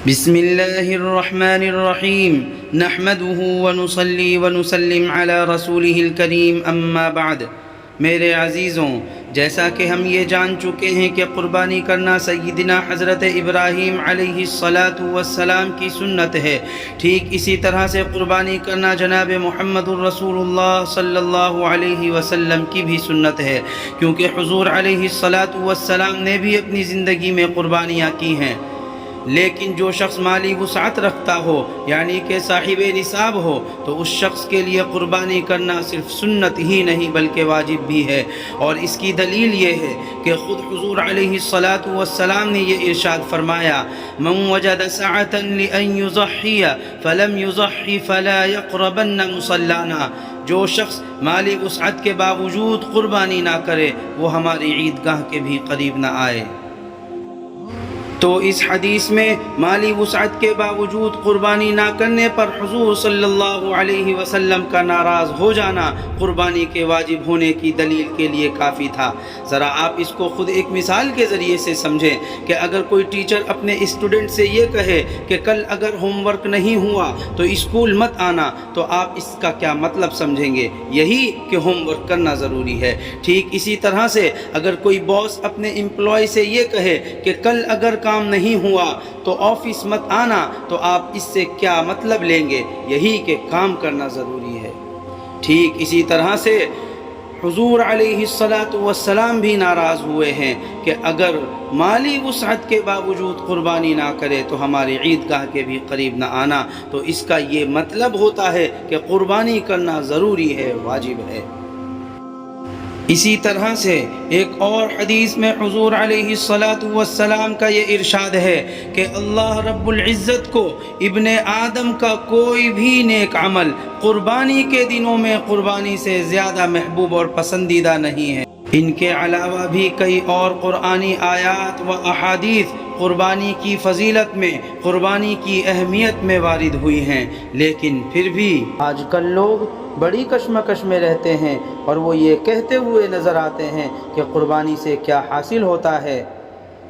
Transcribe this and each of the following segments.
بسم اللہ الرحمن الرحیم نحمده ونصلی ونسلم علی رسولہ الکریم اما بعد۔ میرے عزیزوں، جیسا کہ ہم یہ جان چکے ہیں کہ قربانی کرنا سیدنا حضرت ابراہیم علیہ السلام کی سنت ہے، ٹھیک اسی طرح سے قربانی کرنا جناب محمد الرسول اللہ صلی اللہ علیہ وسلم کی بھی سنت ہے، کیونکہ حضور علیہ السلام نے بھی اپنی زندگی میں قربانیاں کی ہیں۔ لیکن جو شخص مالی وسعت رکھتا ہو، یعنی کہ صاحب نصاب ہو، تو اس شخص کے لیے قربانی کرنا صرف سنت ہی نہیں بلکہ واجب بھی ہے۔ اور اس کی دلیل یہ ہے کہ خود حضور علیہ السلام نے یہ ارشاد فرمایا: من وجد سعة لأن يضحي فلم يضحي فلا يقربن مصلانا۔ جو شخص مالی وسعت کے باوجود قربانی نہ کرے، وہ ہماری عیدگاہ کے بھی قریب نہ آئے۔ تو اس حدیث میں مالی وسعت کے باوجود قربانی نہ کرنے پر حضور صلی اللہ علیہ وسلم کا ناراض ہو جانا قربانی کے واجب ہونے کی دلیل کے لیے کافی تھا۔ ذرا آپ اس کو خود ایک مثال کے ذریعے سے سمجھیں کہ اگر کوئی ٹیچر اپنے اسٹوڈنٹ سے یہ کہے کہ کل اگر ہوم ورک نہیں ہوا تو اسکول مت آنا، تو آپ اس کا کیا مطلب سمجھیں گے؟ یہی کہ ہوم ورک کرنا ضروری ہے۔ ٹھیک اسی طرح سے اگر کوئی باس اپنے امپلائی سے یہ کہے کہ کل اگر کام نہیں ہوا تو آفس مت آنا، تو آپ اس سے کیا مطلب لیں گے؟ یہی کہ کام کرنا ضروری ہے۔ ٹھیک اسی طرح سے حضور علیہ السلام بھی ناراض ہوئے ہیں کہ اگر مالی وسعت کے باوجود قربانی نہ کرے تو ہماری عیدگاہ کے بھی قریب نہ آنا۔ تو اس کا یہ مطلب ہوتا ہے کہ قربانی کرنا ضروری ہے، واجب ہے۔ اسی طرح سے ایک اور حدیث میں حضور علیہ السلام کا یہ ارشاد ہے کہ اللہ رب العزت کو ابن آدم کا کوئی بھی نیک عمل قربانی کے دنوں میں قربانی سے زیادہ محبوب اور پسندیدہ نہیں ہے۔ ان کے علاوہ بھی کئی اور قرآنی آیات و احادیث قربانی کی فضیلت میں، قربانی کی اہمیت میں وارد ہوئی ہیں، لیکن پھر بھی آج کل لوگ بڑی کشمکش میں رہتے ہیں اور وہ یہ کہتے ہوئے نظر آتے ہیں کہ قربانی سے کیا حاصل ہوتا ہے۔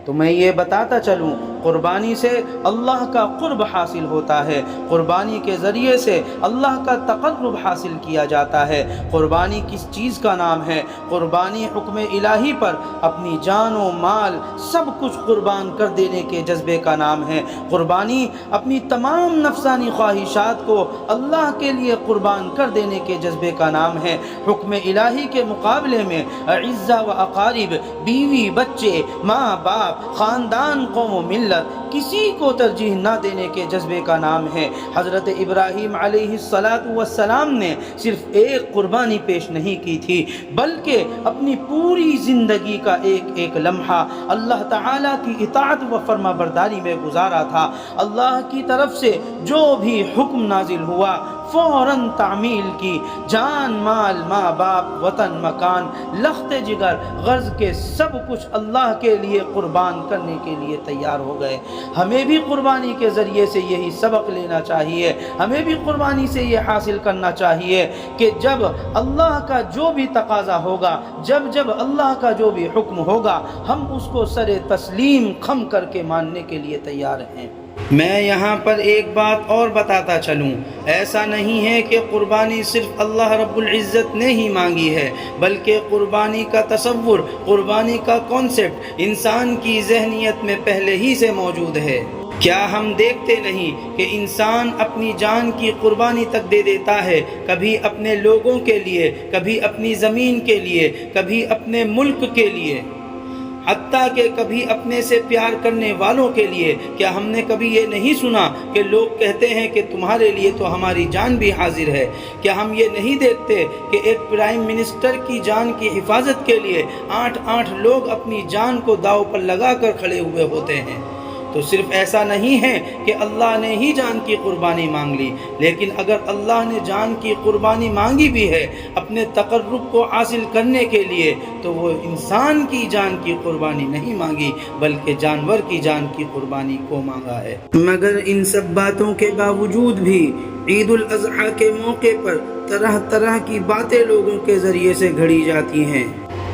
تو میں یہ بتاتا چلوں، قربانی سے اللہ کا قرب حاصل ہوتا ہے، قربانی کے ذریعے سے اللہ کا تقرب حاصل کیا جاتا ہے۔ قربانی کس چیز کا نام ہے؟ قربانی حکم الہی پر اپنی جان و مال سب کچھ قربان کر دینے کے جذبے کا نام ہے۔ قربانی اپنی تمام نفسانی خواہشات کو اللہ کے لیے قربان کر دینے کے جذبے کا نام ہے۔ حکم الہی کے مقابلے میں اعزہ و اقارب، بیوی بچے، ماں باپ، خاندان، قوم و ملت، کسی کو ترجیح نہ دینے کے جذبے کا نام ہے۔ حضرت ابراہیم علیہ السلام نے صرف ایک قربانی پیش نہیں کی تھی، بلکہ اپنی پوری زندگی کا ایک ایک لمحہ اللہ تعالیٰ کی اطاعت و فرما برداری میں گزارا تھا۔ اللہ کی طرف سے جو بھی حکم نازل ہوا فوراً تعمیل کی، جان مال، ماں باپ، وطن مکان، لخت جگر، غرض کے سب کچھ اللہ کے لیے قربان کرنے کے لیے تیار ہو گئے۔ ہمیں بھی قربانی کے ذریعے سے یہی سبق لینا چاہیے، ہمیں بھی قربانی سے یہ حاصل کرنا چاہیے کہ جب اللہ کا جو بھی تقاضا ہوگا، جب اللہ کا جو بھی حکم ہوگا، ہم اس کو سر تسلیم خم کر کے ماننے کے لیے تیار ہیں۔ میں یہاں پر ایک بات اور بتاتا چلوں، ایسا نہیں ہے کہ قربانی صرف اللہ رب العزت نے ہی مانگی ہے، بلکہ قربانی کا تصور، قربانی کا کانسیپٹ انسان کی ذہنیت میں پہلے ہی سے موجود ہے۔ کیا ہم دیکھتے نہیں کہ انسان اپنی جان کی قربانی تک دے دیتا ہے، کبھی اپنے لوگوں کے لیے، کبھی اپنی زمین کے لیے، کبھی اپنے ملک کے لیے، حتیٰ کہ کبھی اپنے سے پیار کرنے والوں کے لیے۔ کیا ہم نے کبھی یہ نہیں سنا کہ لوگ کہتے ہیں کہ تمہارے لیے تو ہماری جان بھی حاضر ہے؟ کیا ہم یہ نہیں دیکھتے کہ ایک پرائم منسٹر کی جان کی حفاظت کے لیے 8 لوگ اپنی جان کو داؤ پر لگا کر کھڑے ہوئے ہوتے ہیں؟ تو صرف ایسا نہیں ہے کہ اللہ نے ہی جان کی قربانی مانگ لی، لیکن اگر اللہ نے جان کی قربانی مانگی بھی ہے اپنے تقرب کو حاصل کرنے کے لیے، تو وہ انسان کی جان کی قربانی نہیں مانگی بلکہ جانور کی جان کی قربانی کو مانگا ہے۔ مگر ان سب باتوں کے باوجود بھی عید الاضحیٰ کے موقع پر طرح طرح کی باتیں لوگوں کے ذریعے سے گھڑی جاتی ہیں۔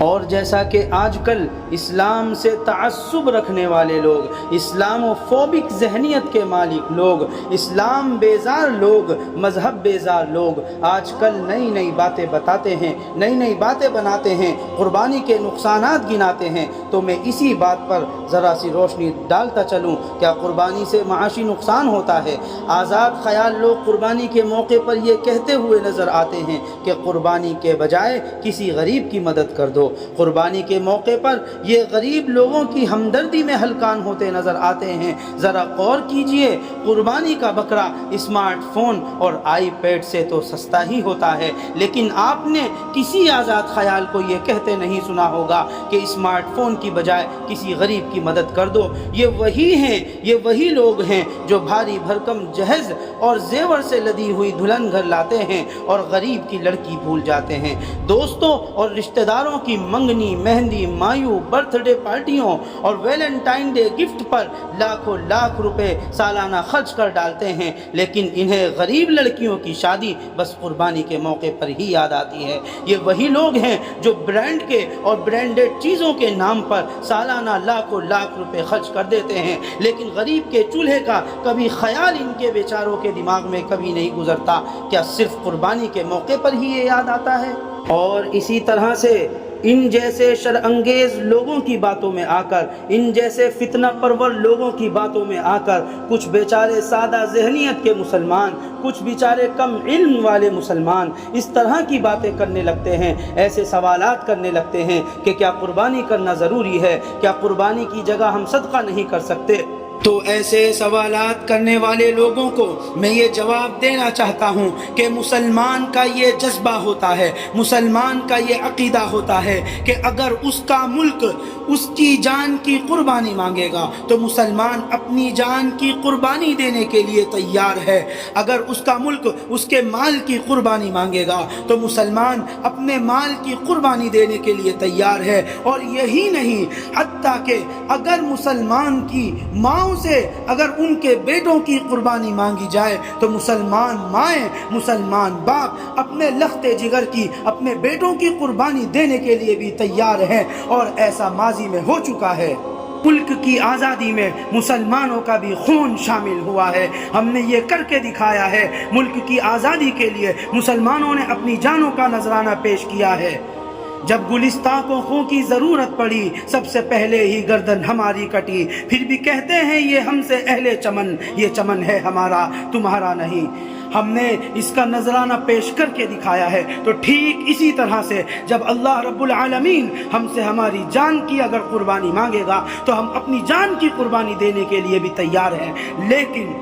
اور جیسا کہ آج کل اسلام سے تعصب رکھنے والے لوگ، اسلام و فوبک ذہنیت کے مالک لوگ، اسلام بیزار لوگ، مذہب بیزار لوگ آج کل نئی نئی باتیں بتاتے ہیں، نئی نئی باتیں بناتے ہیں، قربانی کے نقصانات گناتے ہیں، تو میں اسی بات پر ذرا سی روشنی ڈالتا چلوں۔ کیا قربانی سے معاشی نقصان ہوتا ہے؟ آزاد خیال لوگ قربانی کے موقع پر یہ کہتے ہوئے نظر آتے ہیں کہ قربانی کے بجائے کسی غریب کی مدد کر دو۔ قربانی کے موقع پر یہ غریب لوگوں کی ہمدردی میں ہلکان ہوتے نظر آتے ہیں۔ ذرا غور کیجئے، قربانی کا بکرا اسمارٹ فون اور آئی پیڈ سے تو سستا ہی ہوتا ہے، لیکن آپ نے کسی آزاد خیال کو یہ کہتے نہیں سنا ہوگا کہ اسمارٹ فون کی بجائے کسی غریب کی مدد کر دو۔ یہ وہی لوگ ہیں جو بھاری بھرکم جہیز اور زیور سے لدی ہوئی دلہن گھر لاتے ہیں اور غریب کی لڑکی بھول جاتے ہیں۔ دوستوں اور رشتہ داروں کی منگنی، مہندی، مایو، برتھ ڈے پارٹیوں اور ویلنٹائن ڈے گفٹ پر لاکھوں لاکھ روپے سالانہ خرچ کر ڈالتے ہیں، لیکن انہیں غریب لڑکیوں کی شادی بس قربانی کے موقع پر ہی یاد آتی ہے۔ یہ وہی لوگ ہیں جو برانڈ کے اور برانڈڈ چیزوں کے نام پر سالانہ لاکھوں لاکھ روپے خرچ کر دیتے ہیں، لیکن غریب کے چولہے کا کبھی خیال ان کے بیچاروں کے دماغ میں کبھی نہیں گزرتا۔ کیا صرف قربانی کے موقع پر ہی یہ یاد آتا ہے؟ اور اسی طرح سے ان جیسے شرانگیز لوگوں کی باتوں میں آ کر، ان جیسے فتنہ پرور لوگوں کی باتوں میں آ کر کچھ بیچارے سادہ ذہنیت کے مسلمان، کچھ بیچارے کم علم والے مسلمان اس طرح کی باتیں کرنے لگتے ہیں، ایسے سوالات کرنے لگتے ہیں کہ کیا قربانی کرنا ضروری ہے؟ کیا قربانی کی جگہ ہم صدقہ نہیں کر سکتے؟ تو ایسے سوالات کرنے والے لوگوں کو میں یہ جواب دینا چاہتا ہوں کہ مسلمان کا یہ جذبہ ہوتا ہے، مسلمان کا یہ عقیدہ ہوتا ہے کہ اگر اس کا ملک اس کی جان کی قربانی مانگے گا تو مسلمان اپنی جان کی قربانی دینے کے لیے تیار ہے۔ اگر اس کا ملک اس کے مال کی قربانی مانگے گا تو مسلمان اپنے مال کی قربانی دینے کے لیے تیار ہے۔ اور یہی نہیں، حتیٰ کہ اگر مسلمان کی ماں سے اگر ان کے بیٹوں کی قربانی مانگی جائے تو مسلمان مائیں، مسلمان باپ اپنے لخت جگر کی، اپنے بیٹوں کی قربانی دینے کے لیے بھی تیار ہیں، اور ایسا ماضی میں ہو چکا ہے۔ ملک کی آزادی میں مسلمانوں کا بھی خون شامل ہوا ہے، ہم نے یہ کر کے دکھایا ہے۔ ملک کی آزادی کے لیے مسلمانوں نے اپنی جانوں کا نذرانہ پیش کیا ہے۔ جب گلستاخوں کی ضرورت پڑی سب سے پہلے ہی گردن ہماری کٹی، پھر بھی کہتے ہیں یہ ہم سے اہل چمن، یہ چمن ہے ہمارا تمہارا نہیں۔ ہم نے اس کا نذرانہ پیش کر کے دکھایا ہے۔ تو ٹھیک اسی طرح سے جب اللہ رب العالمین ہم سے ہماری جان کی اگر قربانی مانگے گا تو ہم اپنی جان کی قربانی دینے کے لیے بھی تیار ہیں، لیکن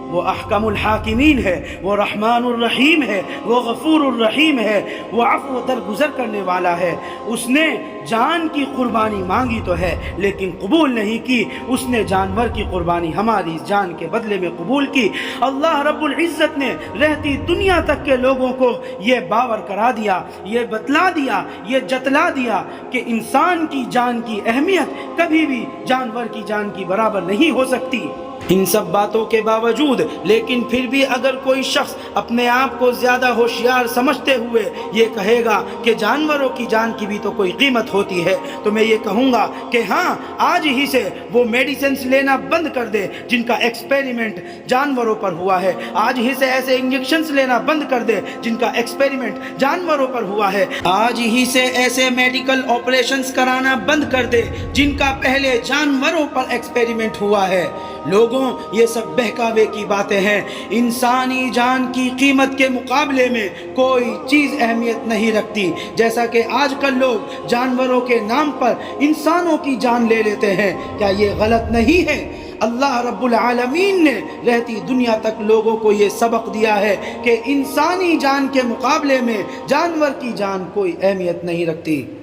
وہ احکم الحاکمین ہے، وہ رحمان الرحیم ہے، وہ غفور الرحیم ہے، وہ عفو درگزر کرنے والا ہے۔ اس نے جان کی قربانی مانگی تو ہے لیکن قبول نہیں کی، اس نے جانور کی قربانی ہماری جان کے بدلے میں قبول کی۔ اللہ رب العزت نے رہتی دنیا تک کے لوگوں کو یہ باور کرا دیا، یہ بتلا دیا، یہ جتلا دیا کہ انسان کی جان کی اہمیت کبھی بھی جانور کی جان کی برابر نہیں ہو سکتی۔ ان سب باتوں کے باوجود لیکن پھر بھی اگر کوئی شخص اپنے آپ کو زیادہ ہوشیار سمجھتے ہوئے یہ کہے گا کہ جانوروں کی جان کی بھی تو کوئی قیمت ہوتی ہے، تو میں یہ کہوں گا کہ ہاں، آج ہی سے وہ میڈیسنز لینا بند کر دے جن کا ایکسپیریمنٹ جانوروں پر ہوا ہے، آج ہی سے ایسے انجیکشنز لینا بند کر دے جن کا ایکسپیریمنٹ جانوروں پر ہوا ہے، آج ہی سے ایسے میڈیکل آپریشنز کرانا بند کر دے جن کا پہلے جانوروں پر ایکسپیریمنٹ ہوا ہے۔ لوگوں یہ سب بہکاوے کی باتیں ہیں، انسانی جان کی قیمت کے مقابلے میں کوئی چیز اہمیت نہیں رکھتی، جیسا کہ آج کل لوگ جانوروں کے نام پر انسانوں کی جان لے لیتے ہیں۔ کیا یہ غلط نہیں ہے؟ اللہ رب العالمین نے رہتی دنیا تک لوگوں کو یہ سبق دیا ہے کہ انسانی جان کے مقابلے میں جانور کی جان کوئی اہمیت نہیں رکھتی۔